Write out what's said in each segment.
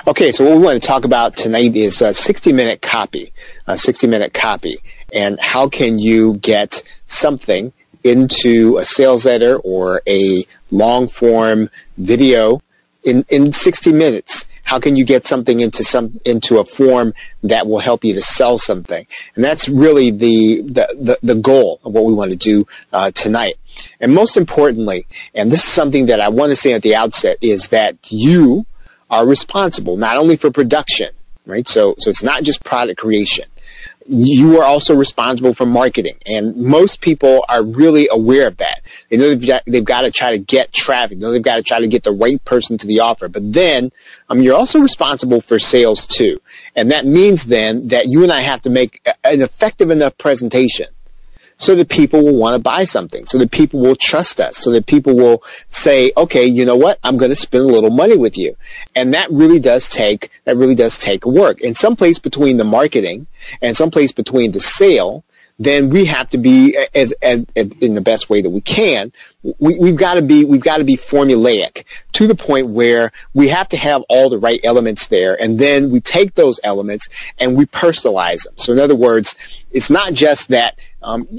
Okay, so what we want to talk about tonight is 60-minute copy, 60-minute copy, and how can you get something into a sales letter or a long-form video in 60 minutes. How can you get something into a form that will help you to sell something? And that's really the goal of what we want to do tonight. And most importantly, and this is something that I want to say at the outset, is that you are responsible not only for production, right? So it's not just product creation. You are also responsible for marketing, and most people are really aware of that. They know they've got to try to get traffic. They know they've got to try to get the right person to the offer. But then you're also responsible for sales too, and that means then that you and I have to make an effective enough presentation so that people will want to buy something, so that people will trust us, so that people will say, okay, you know what, I'm going to spend a little money with you. And that really does take work. And someplace between the marketing and someplace between the sale, then we have to be as in the best way that we can. We've got to be formulaic to the point where we have to have all the right elements there, and then we take those elements and we personalize them. So in other words, it's not just that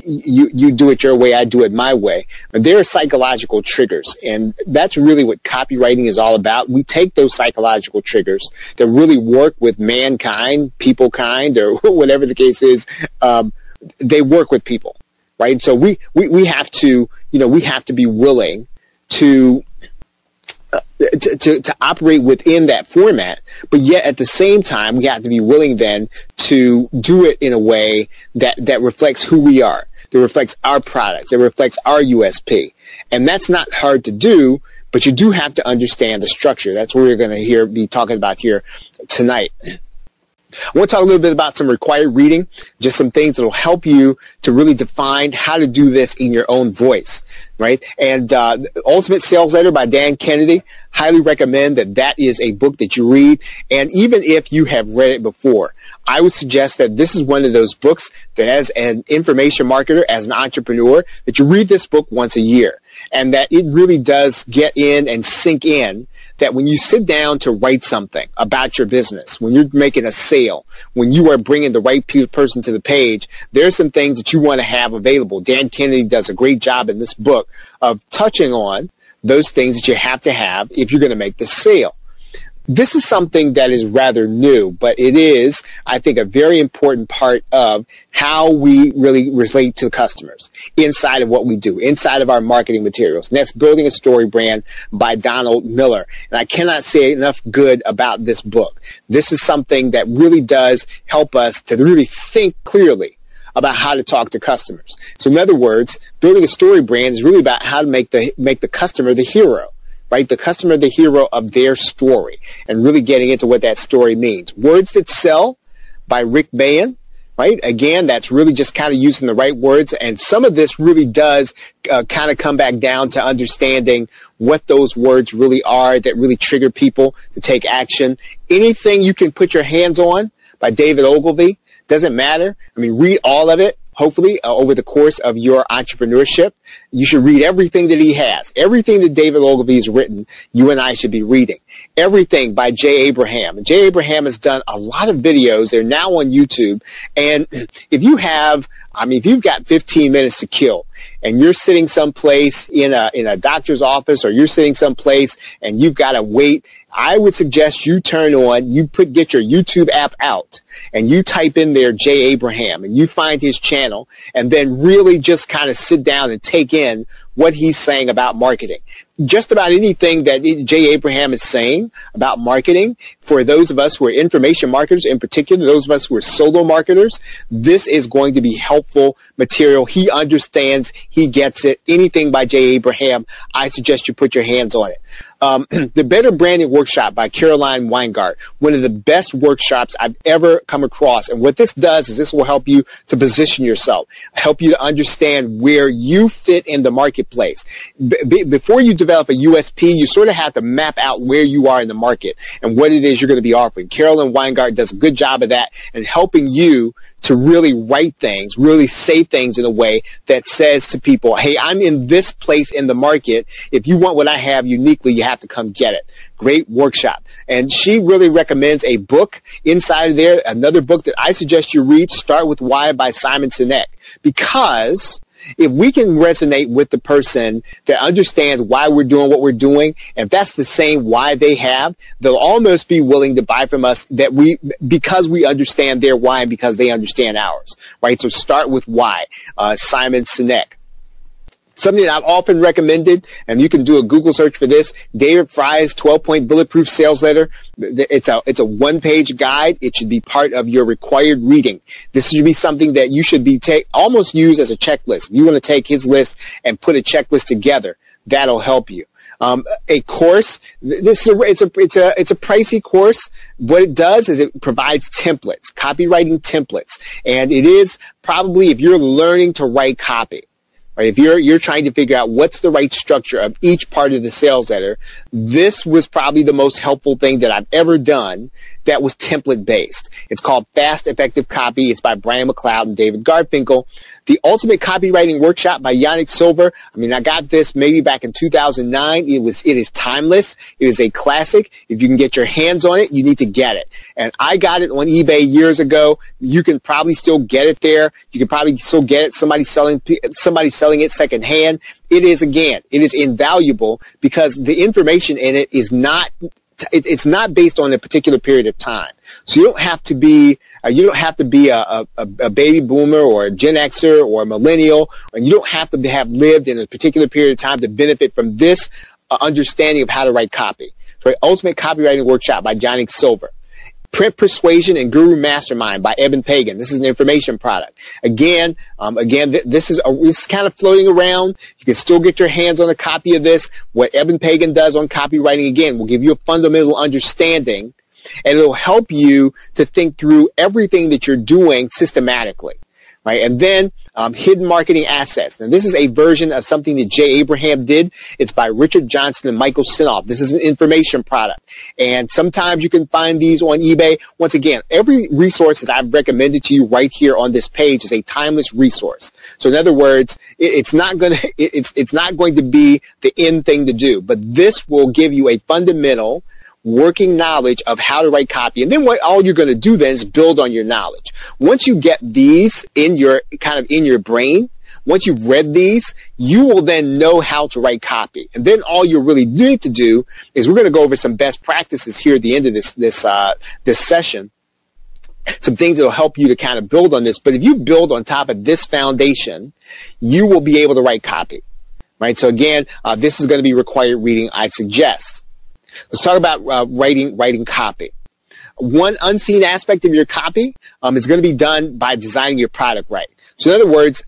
you do it your way, I do it my way. But there are psychological triggers, and that's really what copywriting is all about. We take those psychological triggers that really work with mankind, people kind, or whatever the case is. They work with people, right? So we have to, we have to be willing to operate within that format, but yet at the same time, we have to be willing then to do it in a way that reflects who we are, that reflects our products, that reflects our USP. And that's not hard to do, but you do have to understand the structure. That's what we're going to be talking about here tonight. I want to talk a little bit about some required reading, just some things that will help you to really define how to do this in your own voice, right? And Ultimate Sales Letter by Dan Kennedy, highly recommend that is a book that you read. And even if you have read it before, I would suggest that this is one of those books that as an information marketer, as an entrepreneur, that you read this book once a year. And that it really does get in and sink in that when you sit down to write something about your business, when you're making a sale, when you are bringing the right person to the page, there's some things that you want to have available. Dan Kennedy does a great job in this book of touching on those things that you have to have if you're going to make the sale. This is something that is rather new, but it is, I think, a very important part of how we really relate to customers inside of what we do, inside of our marketing materials. And that's Building a Story Brand by Donald Miller. And I cannot say enough good about this book. This is something that really does help us to really think clearly about how to talk to customers. So in other words, building a story brand is really about how to make the customer the hero. Right? The customer, the hero of their story, and really getting into what that story means. Words That Sell by Rick Bayan, right? Again, that's really just kind of using the right words. And some of this really does kind of come back down to understanding what those words really are that really trigger people to take action. Anything you can put your hands on by David Ogilvy, doesn't matter. I mean, read all of it. Hopefully, over the course of your entrepreneurship, you should read everything that he has. Everything that David Ogilvy has written, you and I should be reading. Everything by Jay Abraham. Jay Abraham has done a lot of videos. They're now on YouTube. And if you've got 15 minutes to kill, and you're sitting someplace in a doctor's office, or you're sitting someplace and you've got to wait, I would suggest you get your YouTube app out and you type in there Jay Abraham and you find his channel, and then really just kind of sit down and take in what he's saying about marketing. Just about anything that Jay Abraham is saying about marketing, for those of us who are information marketers, in particular, those of us who are solo marketers, this is going to be helpful material. He understands, he gets it. Anything by Jay Abraham, I suggest you put your hands on it. The Better Branding Workshop by Caroline Weingart, one of the best workshops I've ever come across. And what this does is this will help you to position yourself, help you to understand where you fit in the marketplace. Before you develop a USP, you sort of have to map out where you are in the market and what it is you're going to be offering. Caroline Weingart does a good job of that and helping you to really write things, really say things in a way that says to people, hey, I'm in this place in the market. If you want what I have uniquely, you have to come get it. Great workshop. And she really recommends a book inside of there, another book that I suggest you read, Start With Why by Simon Sinek, because if we can resonate with the person that understands why we're doing what we're doing, and if that's the same why they have, they'll almost be willing to buy from us because we understand their why and because they understand ours, right? So Start With Why, Simon Sinek. Something that I've often recommended, and you can do a Google search for this, David Fry's 12-Point Bulletproof Sales Letter. It's a one-page guide. It should be part of your required reading. This should be something that you should be almost use as a checklist. If you want to take his list and put a checklist together, that'll help you. A course. It's a pricey course. What it does is it provides templates, copywriting templates, and it is probably if you're learning to write copy. Right, if you're trying to figure out what's the right structure of each part of the sales letter, this was probably the most helpful thing that I've ever done that was template based. It's called Fast Effective Copy. It's by Brian McLeod and David Garfinkel. The Ultimate Copywriting Workshop by Yannick Silver. I mean, I got this maybe back in 2009. It is timeless. It is a classic. If you can get your hands on it, you need to get it. And I got it on eBay years ago. You can probably still get it there. You can probably still get it. Somebody selling it secondhand. It is invaluable because the information in it is not, it's not based on a particular period of time. So you don't have to be a baby boomer or a Gen Xer or a millennial, and you don't have to have lived in a particular period of time to benefit from this understanding of how to write copy. So, Ultimate Copywriting Workshop by Yannick Silver. Print Persuasion and Guru Mastermind by Eben Pagan. This is an information product. Again, this is kind of floating around. You can still get your hands on a copy of this. What Eben Pagan does on copywriting, again, will give you a fundamental understanding, and it'll help you to think through everything that you're doing systematically, right? And then Hidden Marketing Assets. Now, this is a version of something that Jay Abraham did. It's by Richard Johnson and Michael Sinoff. This is an information product. And sometimes you can find these on eBay. Once again, every resource that I've recommended to you right here on this page is a timeless resource. So in other words, it's not going to be the end thing to do, but this will give you a fundamental working knowledge of how to write copy. And then all you're going to do then is build on your knowledge. Once you get these in your brain, once you've read these, you will then know how to write copy. And then all you really need to do is we're going to go over some best practices here at the end of this session. Some things that will help you to kind of build on this. But if you build on top of this foundation, you will be able to write copy, right? So again, this is going to be required reading, I suggest. Let's talk about writing copy. One unseen aspect of your copy is going to be done by designing your product right. So in other words,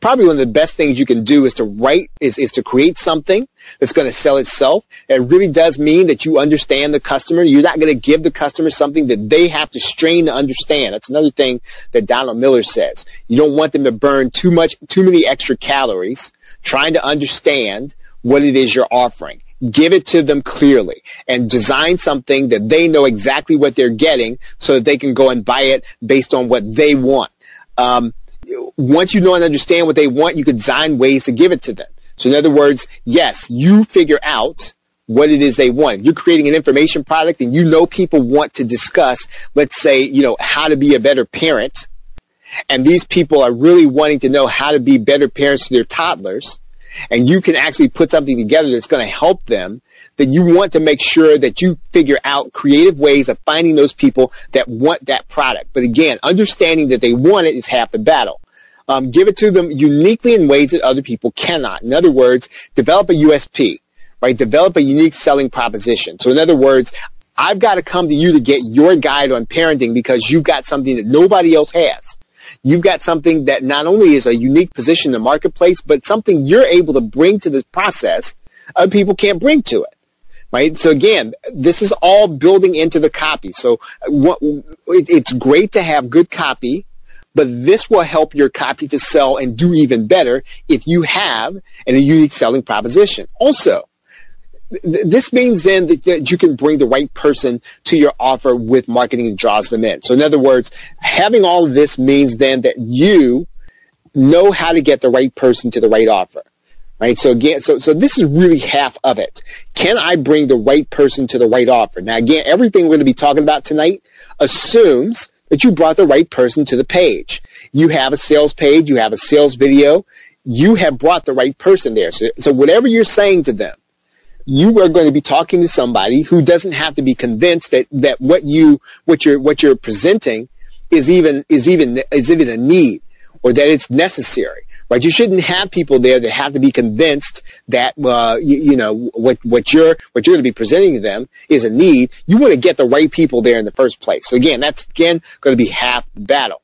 probably one of the best things you can do is to create something that's going to sell itself. It really does mean that you understand the customer. You're not going to give the customer something that they have to strain to understand. That's another thing that Donald Miller says. You don't want them to burn too many extra calories trying to understand what it is you're offering. Give it to them clearly and design something that they know exactly what they're getting so that they can go and buy it based on what they want. Once you know and understand what they want, you can design ways to give it to them. So in other words, yes, you figure out what it is they want. If you're creating an information product and you know people want to discuss, let's say, how to be a better parent, and these people are really wanting to know how to be better parents to their toddlers, and you can actually put something together that's going to help them, then you want to make sure that you figure out creative ways of finding those people that want that product. But again, understanding that they want it is half the battle. Give it to them uniquely in ways that other people cannot. In other words, develop a USP, right? Develop a unique selling proposition. So in other words, I've got to come to you to get your guide on parenting because you've got something that nobody else has. You've got something that not only is a unique position in the marketplace, but something you're able to bring to the process other people can't bring to it, right? So again, this is all building into the copy. So it's great to have good copy, but this will help your copy to sell and do even better if you have a unique selling proposition. Also, this means then that you can bring the right person to your offer with marketing that draws them in. So in other words, having all of this means then that you know how to get the right person to the right offer, right? So again, so this is really half of it. Can I bring the right person to the right offer? Now, again, everything we're going to be talking about tonight assumes that you brought the right person to the page. You have a sales page, you have a sales video, you have brought the right person there. So whatever you're saying to them, you are going to be talking to somebody who doesn't have to be convinced that what you're presenting is even a need or that it's necessary. Right? You shouldn't have people there that have to be convinced that what you're going to be presenting to them is a need. You want to get the right people there in the first place. So again, that's going to be half the battle.